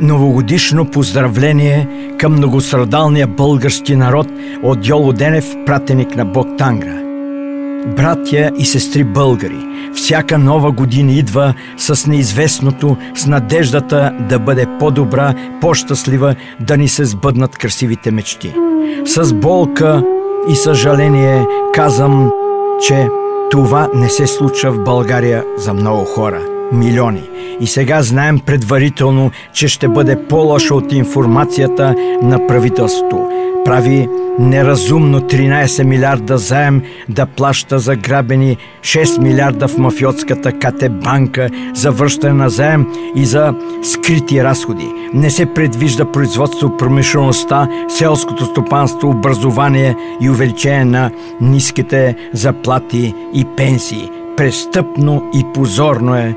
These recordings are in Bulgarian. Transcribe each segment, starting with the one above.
Новогодишно поздравление към многострадалния български народ от Йоло Денев, пратеник на Бог Тангра. Братя и сестри българи, всяка нова година идва с неизвестното, с надеждата да бъде по-добра, по-щастлива, да ни се сбъднат красивите мечти. С болка и съжаление казвам, че това не се случва в България за много хора. Милиони. И сега знаем предварително, че ще бъде по-лоша от информацията на правителството. Прави неразумно 13 милиарда заем да плаща за грабени 6 милиарда в мафиотската КТ банка за връщане на заем и за скрити разходи. Не се предвижда производство, промишлеността, селското стопанство, образование и увеличение на ниските заплати и пенсии. Престъпно и позорно е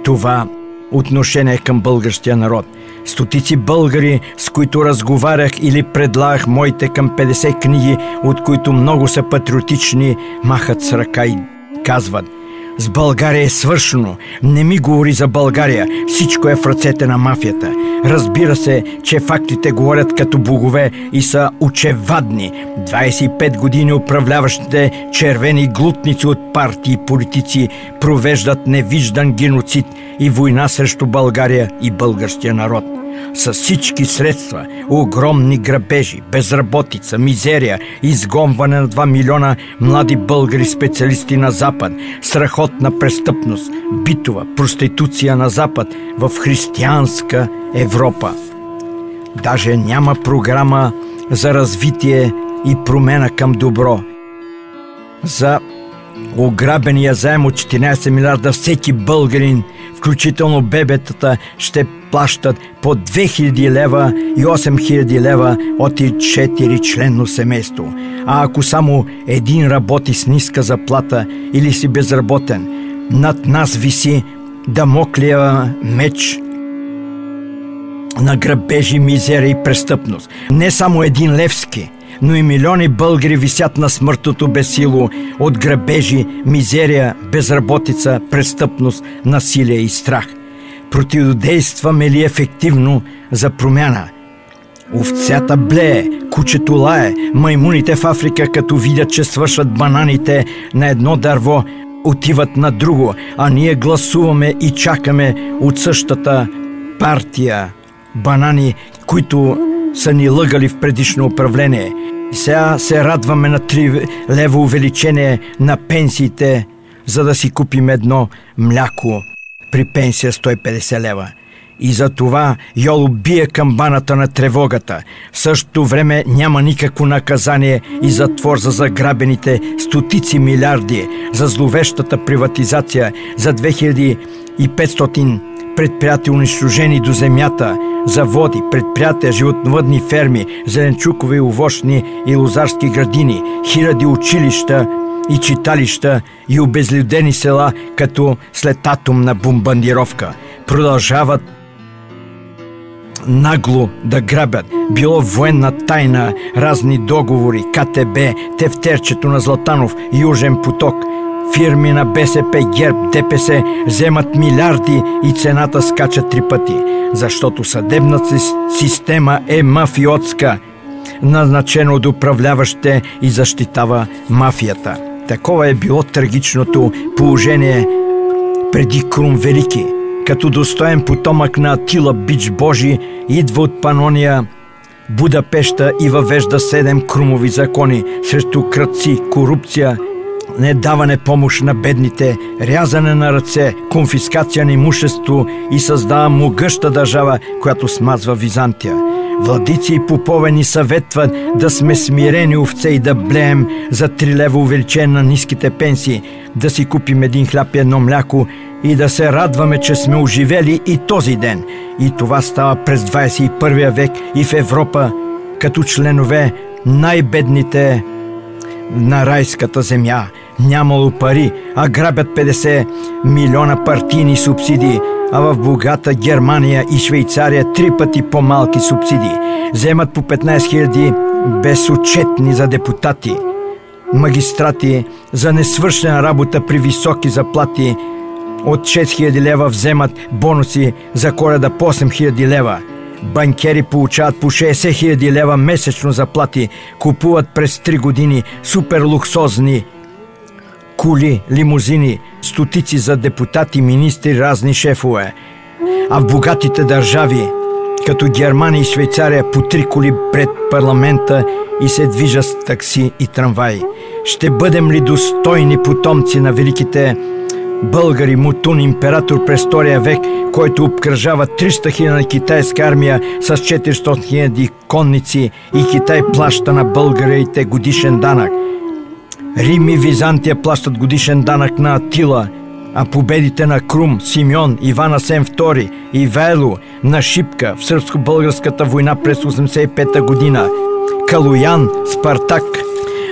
това отношение към българския народ. Стотици българи, с които разговарях или предлагах моите към 50 книги, от които много са патриотични, махат с ръка и казват: с България е свършено, не ми говори за България, всичко е в ръцете на мафията. Разбира се, че фактите говорят като богове и са очевадни. 25 години управляващите червени глутници от партии и политици провеждат невиждан геноцид и война срещу България и българския народ. С всички средства, огромни грабежи, безработица, мизерия, изгонване на 2 милиона млади българи специалисти на Запад, страхотна престъпност, битова проституция на Запад в християнска Европа. Даже няма програма за развитие и промена към добро. За ограбения заем от 14 милиарда всеки българин, включително бебетата, ще плащат по 2000 лева и 8000 лева от 4-членно семейство. А ако само един работи с ниска заплата или си безработен, над нас виси дамоклева меч на грабежи, мизерия и престъпност. Не само един Левски, но и милиони българи висят на смъртното безсило от грабежи, мизерия, безработица, престъпност, насилие и страх. Противодействаме ли ефективно за промяна? Овцята блее, кучето лае, маймуните в Африка, като видят, че свършват бананите на едно дърво, отиват на друго, а ние гласуваме и чакаме от същата партия банани, които са ни лъгали в предишно управление. И сега се радваме на 3 лева увеличение на пенсиите, за да си купим едно мляко при пенсия 150 лева. И за това Йоло бие камбаната на тревогата. В същото време няма никакво наказание и затвор за заграбените стотици милиарди, за зловещата приватизация, за 2500 предприятия унищожени до земята, заводи, предприятия, животновъдни ферми, зеленчукови, овощни и лозарски градини, хиляди училища и читалища и обезлюдени села, като след атомна бомбардировка. Продължават нагло да грабят. Било военна тайна, разни договори, КТБ, тефтерчето на Златанов, Южен поток. Фирми на БСП, ГЕРБ, ДПС вземат милиарди и цената скача 3 пъти, защото съдебната система е мафиотска, назначена от управляващите и защитава мафията. Такова е било трагичното положение преди Крум Велики. Като достоен потомък на Атила Бич Божи, идва от Панония, Будапеща и въвежда 7 крумови закони срещу крадци, корупция, недаване помощ на бедните, рязане на ръце, конфискация на имущество и създава могъща държава, която смазва Византия. Владици и попове ни съветват да сме смирени овце и да блеем за 3 лева увеличение на ниските пенсии, да си купим един хляб и едно мляко и да се радваме, че сме оживели и този ден. И това става през 21 век и в Европа, като членове най-бедните на райската земя. Нямало пари, а грабят 50 милиона партийни субсидии, а в богата Германия и Швейцария 3 пъти по-малки субсидии. Вземат по 15 000 безотчетни за депутати, магистрати, за несвършена работа при високи заплати от 6000 лева вземат бонуси за Коледа по 8000 лева. Банкери получават по 60 000 лева месечно заплати, купуват през 3 години супер луксозни коли, лимузини, стотици за депутати, министри, разни шефове. А в богатите държави, като Германия и Швейцария, по 3 коли пред парламента и се движат с такси и трамваи. Ще бъдем ли достойни потомци на великите българи, Мутун, император през 2 век, който обкръжава 300 000 китайска армия с 400 000 конници и Китай плаща на българите годишен данък? Рим и Византия плащат годишен данък на Атила, а победите на Крум, Симеон, Иван Асен II и Вайло на Шипка в сръбско-българската война през 85 година, Калоян, Спартак.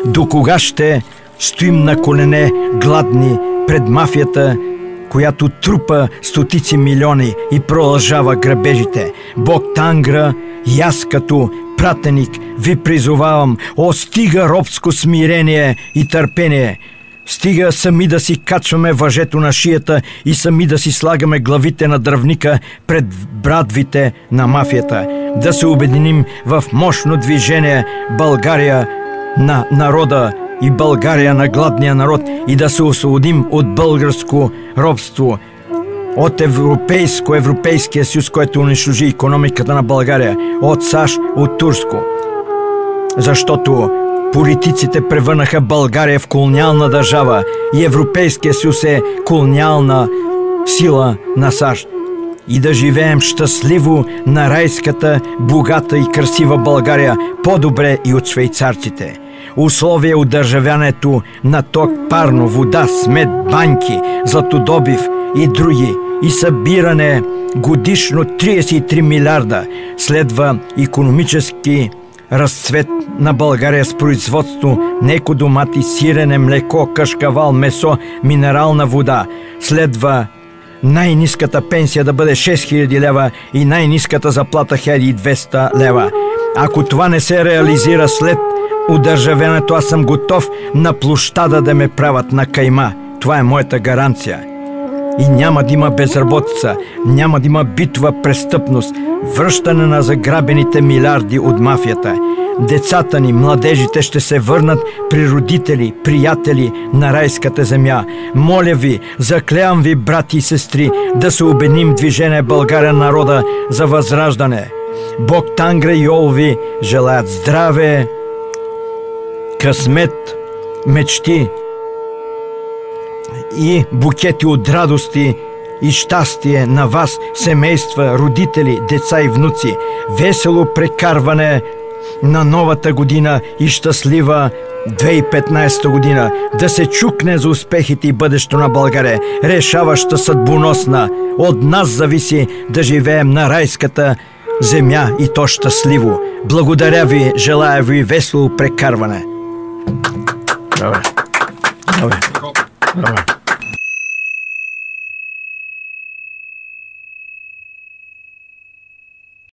До кога ще стоим на колене гладни пред мафията, която трупа стотици милиони и продължава грабежите? Бог Тангра и аз като пратеник ви призовавам: о, стига робско смирение и търпение! Стига сами да си качваме въжето на шията и сами да си слагаме главите на дръвника пред брадвите на мафията. Да се обединим в мощно движение България на народа и България на гладния народ и да се освободим от българско робство, от Европейския съюз, който унищожи икономиката на България, от САЩ, от турско. Защото политиците превърнаха България в колониална държава и Европейския съюз е колониална сила на САЩ. И да живеем щастливо на райската, богата и красива България, по-добре и от швейцарците. Условия от държавянето на ток, парно, вода, смет, банки, златодобив и други и събиране годишно 33 милиарда. Следва икономически разцвет на България с производство на екодомати, сирене, млеко, кашкавал, месо, минерална вода. Следва най-ниската пенсия да бъде 6000 лева и най-ниската заплата 1200 лева. Ако това не се реализира след удържавянето, аз съм готов на площада да ме правят на кайма. Това е моята гаранция. И няма да има безработица, няма да има битова престъпност, връщане на заграбените милиарди от мафията. Децата ни, младежите ще се върнат при родители, приятели на райската земя. Моля ви, заклевам ви, брати и сестри, да се обединим движение България народа за възраждане. Бог Тангра и Йол ви желаят здраве, късмет, мечти и букети от радости и щастие на вас, семейства, родители, деца и внуци. Весело прекарване на новата година и щастлива 2015 година. Да се чукне за успехите и бъдещето на България. Решаваща, съдбоносна. От нас зависи да живеем на райската земя и то щастливо. Благодаря ви, желая ви весело прекарване. Добре. Добре. Добре.